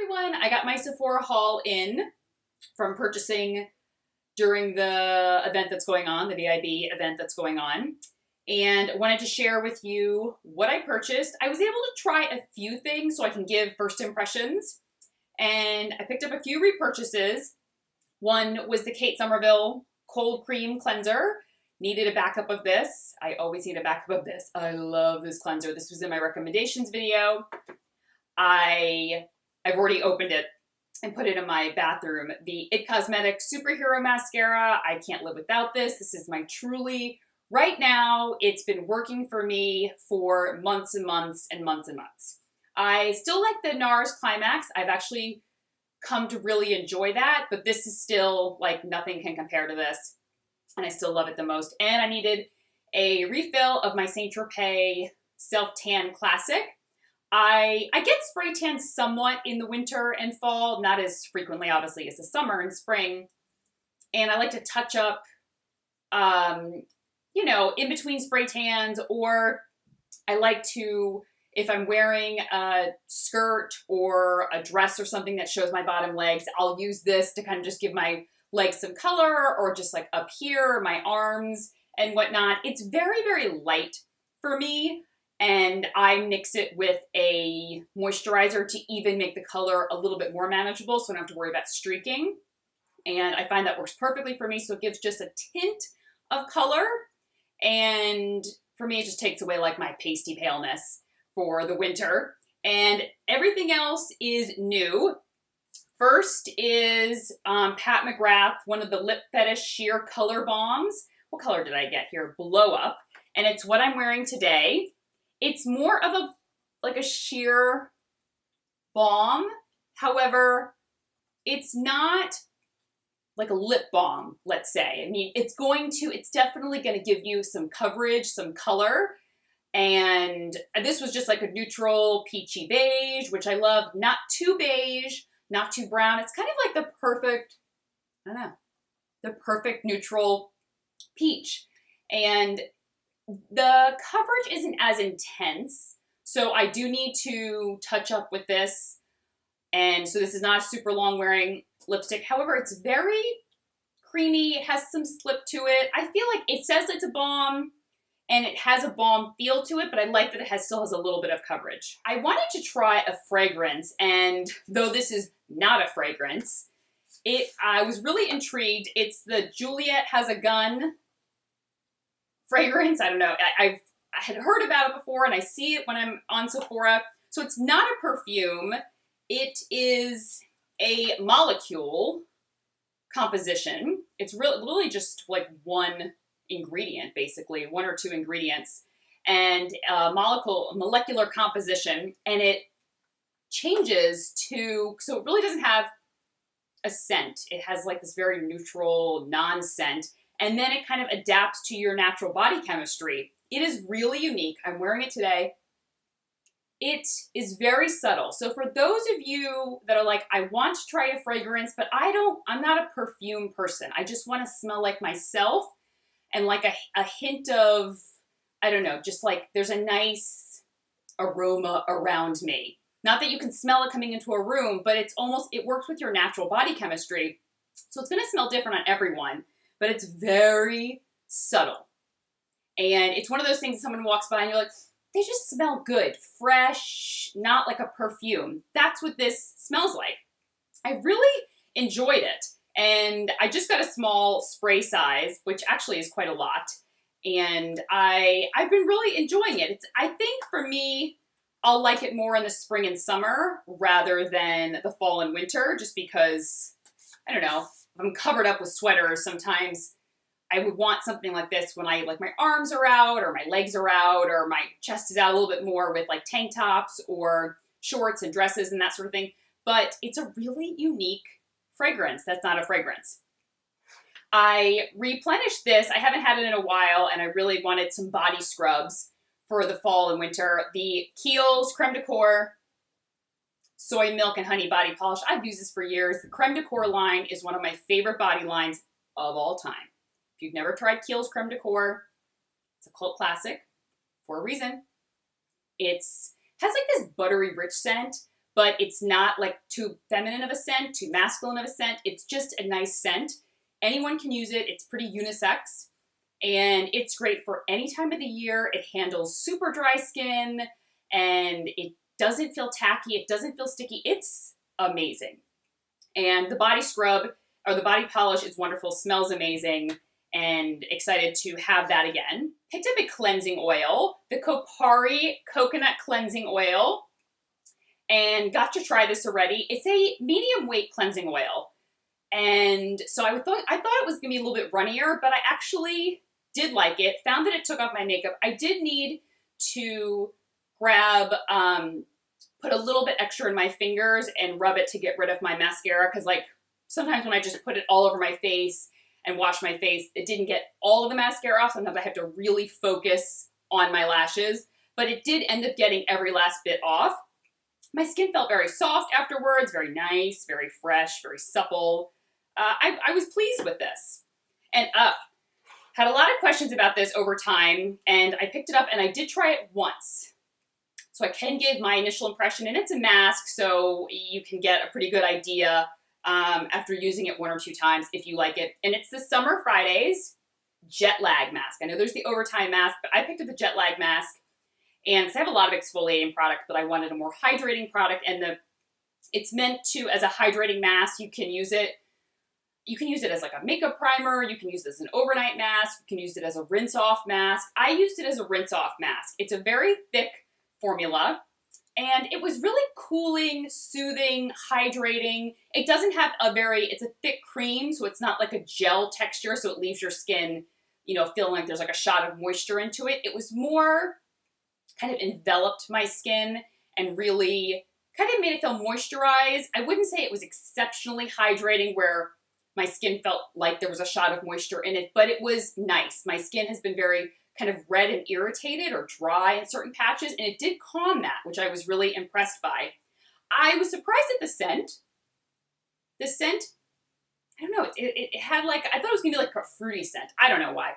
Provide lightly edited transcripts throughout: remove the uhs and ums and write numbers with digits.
everyone. I got my Sephora haul in from purchasing during the event that's going on, the VIB event that's going on, and wanted to share with you what I purchased. I was able to try a few things so I can give first impressions, and I picked up a few repurchases. One was the Kate Somerville Cold Cream Cleanser. Needed a backup of this. I always need a backup of this. I love this cleanser. This was in my recommendations video. I've already opened it and put it in my bathroom. The It Cosmetics Superhero Mascara. I can't live without this. This is my truly, right now, it's been working for me for months and months and months and months. I still like the NARS Climax. I've actually come to really enjoy that, but this is still like nothing can compare to this. And I still love it the most. And I needed a refill of my Saint Tropez Self Tan Classic. I get spray tan somewhat in the winter and fall, not as frequently, obviously, as the summer and spring. And I like to touch up, in between spray tans, or I like to, if I'm wearing a skirt or a dress or something that shows my bottom legs, I'll use this to kind of just give my legs some color, or just like up here, my arms and whatnot. It's very, very light for me. And I mix it with a moisturizer to even make the color a little bit more manageable so I don't have to worry about streaking. And I find that works perfectly for me. So it gives just a tint of color. And for me, it just takes away like my pasty paleness for the winter. And everything else is new. First is Pat McGrath, one of the Lip Fetish Sheer Color Bombs. What color did I get here? Blow Up. And it's what I'm wearing today. It's more of a sheer balm. However, it's not like a lip balm, let's say. I mean, it's definitely going to give you some coverage, some color. And this was just like a neutral peachy beige, which I love. Not too beige, not too brown. It's kind of like the perfect neutral peach. And the coverage isn't as intense, so I do need to touch up with this. And so this is not a super long wearing lipstick. However, it's very creamy. It has some slip to it. I feel like it says it's a balm and it has a balm feel to it, but I like that it still has a little bit of coverage. I wanted to try a fragrance, and though this is not a fragrance, I was really intrigued. It's the Juliet Has a Gun fragrance. I don't know. I had heard about it before, and I see it when I'm on Sephora. So it's not a perfume. It is a molecule composition. It's really just like one ingredient, basically, one or two ingredients, and a molecular composition, and it changes so it really doesn't have a scent. It has like this very neutral, non-scent. And then it kind of adapts to your natural body chemistry. It is really unique. I'm wearing it today. It is very subtle. So for those of you that are like, I want to try a fragrance, but I'm not a perfume person. I just want to smell like myself and like a hint of, I don't know, just like there's a nice aroma around me. Not that you can smell it coming into a room, but it works with your natural body chemistry. So it's going to smell different on everyone. But it's very subtle. And it's one of those things that someone walks by and you're like, they just smell good, fresh, not like a perfume. That's what this smells like. I really enjoyed it. And I just got a small spray size, which actually is quite a lot. And I've been really enjoying it. I think for me, I'll like it more in the spring and summer rather than the fall and winter, just because, I don't know, if I'm covered up with sweaters, sometimes I would want something like this when my arms are out or my legs are out or my chest is out a little bit more with like tank tops or shorts and dresses and that sort of thing. But it's a really unique fragrance that's not a fragrance. I replenished this. I haven't had it in a while, and I really wanted some body scrubs for the fall and winter. The Kiehl's Creme de Corps Soy Milk and Honey Body Polish. I've used this for years. The Creme de Corps line is one of my favorite body lines of all time. If you've never tried Kiehl's Creme de Corps, it's a cult classic for a reason. It has like this buttery rich scent, but it's not like too feminine of a scent, too masculine of a scent. It's just a nice scent. Anyone can use it. It's pretty unisex, and it's great for any time of the year. It handles super dry skin, and it doesn't feel tacky. It doesn't feel sticky. It's amazing. And the body scrub or the body polish is wonderful, smells amazing, and excited to have that again. Picked up a cleansing oil, the Kopari Coconut Cleansing Oil, and got to try this already. It's a medium weight cleansing oil. And so I thought it was gonna be a little bit runnier, but I actually did like it. Found that it took off my makeup. I did need to grab, put a little bit extra in my fingers and rub it to get rid of my mascara, because like sometimes when I just put it all over my face and wash my face, it didn't get all of the mascara off. Sometimes I have to really focus on my lashes, but it did end up getting every last bit off. My skin felt very soft afterwards, very nice, very fresh, very supple. I was pleased with this. And had a lot of questions about this over time, and I picked it up and I did try it once. So I can give my initial impression, and it's a mask, so you can get a pretty good idea after using it 1 or 2 times if you like it. And it's the Summer Fridays Jet Lag Mask. I know there's the overtime mask, but I picked up the Jet Lag Mask, and because I have a lot of exfoliating product, but I wanted a more hydrating product, and it's meant to, as a hydrating mask, you can use it as like a makeup primer, you can use it as an overnight mask, you can use it as a rinse-off mask. I used it as a rinse-off mask. It's a very thick formula, and it was really cooling, soothing, hydrating. It doesn't have it's a thick cream, so it's not like a gel texture, so it leaves your skin, feeling like there's like a shot of moisture into it. It was more kind of enveloped my skin and really kind of made it feel moisturized. I wouldn't say it was exceptionally hydrating where my skin felt like there was a shot of moisture in it, but it was nice. My skin has been very kind of red and irritated or dry in certain patches, and it did calm that, which I was really impressed by. I was surprised at the scent. The scent, I don't know, it had like, I thought it was gonna be like a fruity scent. I don't know why,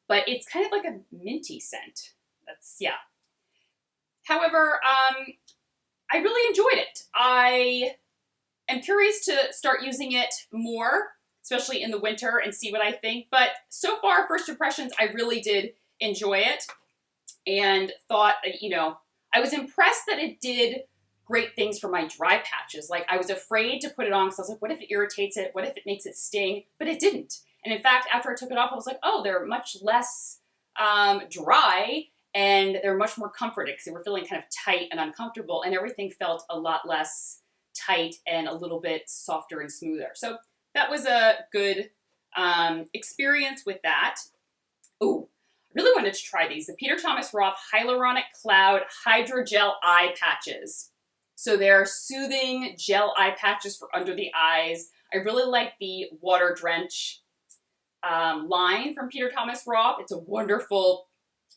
but it's kind of like a minty scent. Yeah. However, I really enjoyed it. I am curious to start using it more, especially in the winter, and see what I think. But so far, first impressions, I really did enjoy it, and thought, I was impressed that it did great things for my dry patches. Like, I was afraid to put it on because I was like, what if it irritates it? What if it makes it sting? But it didn't. And in fact, after I took it off, I was like, oh, they're much less dry, and they're much more comforting because they were feeling kind of tight and uncomfortable, and everything felt a lot less tight and a little bit softer and smoother. So that was a good experience with that. Ooh, I really wanted to try these. The Peter Thomas Roth Hyaluronic Cloud Hydrogel Eye Patches. So they're soothing gel eye patches for under the eyes. I really like the Water Drench line from Peter Thomas Roth. It's a wonderful,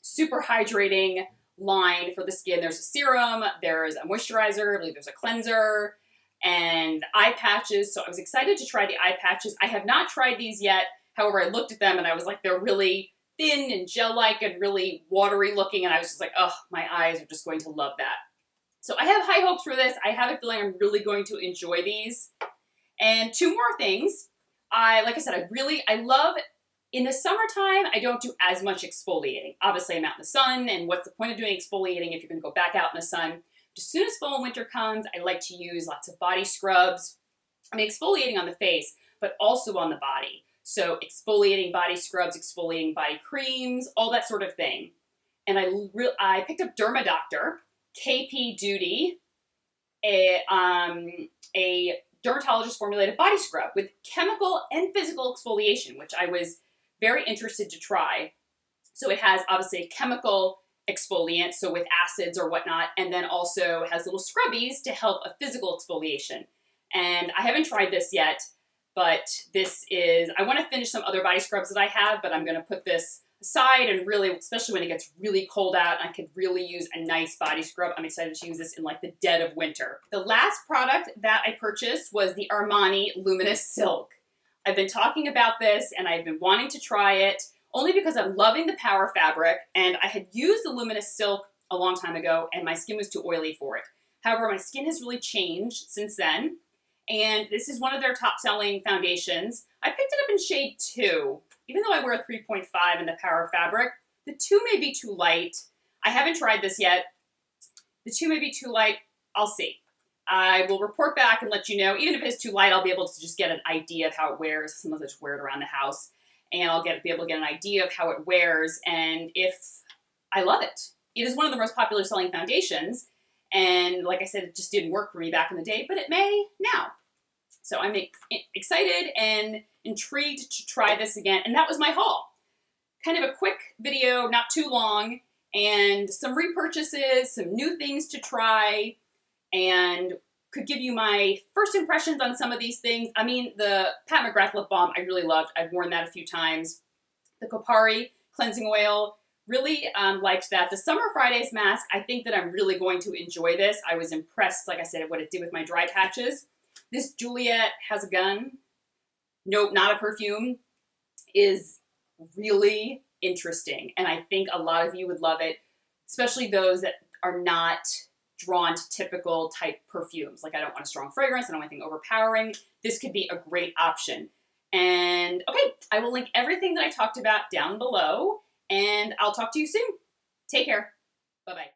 super hydrating line for the skin. There's a serum, there's a moisturizer, I believe there's a cleanser, and eye patches. So I was excited to try the eye patches. I have not tried these yet. However, I looked at them and I was like, they're really thin and gel-like and really watery looking, and I was just like, oh, my eyes are just going to love that. So I have high hopes for this. I have a feeling I'm really going to enjoy these. And 2 more things. Like I said, I love, in the summertime, I don't do as much exfoliating. Obviously, I'm out in the sun, and what's the point of doing exfoliating if you're going to go back out in the sun? As soon as fall and winter comes, I like to use lots of body scrubs. I mean, exfoliating on the face, but also on the body. So exfoliating body scrubs, exfoliating body creams, all that sort of thing. And I picked up DermaDoctor KP Duty, a dermatologist formulated body scrub with chemical and physical exfoliation, which I was very interested to try. So it has obviously a chemical exfoliant, so with acids or whatnot, and then also has little scrubbies to help a physical exfoliation. And I haven't tried this yet, but I want to finish some other body scrubs that I have, but I'm going to put this aside, and really, especially when it gets really cold out, I could really use a nice body scrub. I'm excited to use this in like the dead of winter. The last product that I purchased was the Armani Luminous Silk. I've been talking about this and I've been wanting to try it only because I'm loving the Power fabric, and I had used the Luminous Silk a long time ago and my skin was too oily for it. However, my skin has really changed since then, and this is one of their top-selling foundations. I picked it up in shade 2, even though I wear a 3.5 in the Power Fabric. The 2 may be too light. I haven't tried this yet. The 2 may be too light. I'll see. I will report back and let you know. Even if it's too light, I'll be able to just get an idea of how it wears. Sometimes I just wear it around the house, and I'll be able to get an idea of how it wears and if I love it. It is one of the most popular selling foundations, and like I said, it just didn't work for me back in the day, but it may now. So I'm excited and intrigued to try this again, and that was my haul. Kind of a quick video, not too long, and some repurchases, some new things to try, and could give you my first impressions on some of these things. I mean, the Pat McGrath lip balm I really loved. I've worn that a few times. The Kopari cleansing oil, really liked that. The Summer Fridays mask, I think that I'm really going to enjoy this. I was impressed, like I said, at what it did with my dry patches. This Juliet Has a Gun, nope, not a perfume, is really interesting. And I think a lot of you would love it, especially those that are not drawn to typical type perfumes. Like, I don't want a strong fragrance, I don't want anything overpowering. This could be a great option. And okay, I will link everything that I talked about down below, and I'll talk to you soon. Take care. Bye-bye.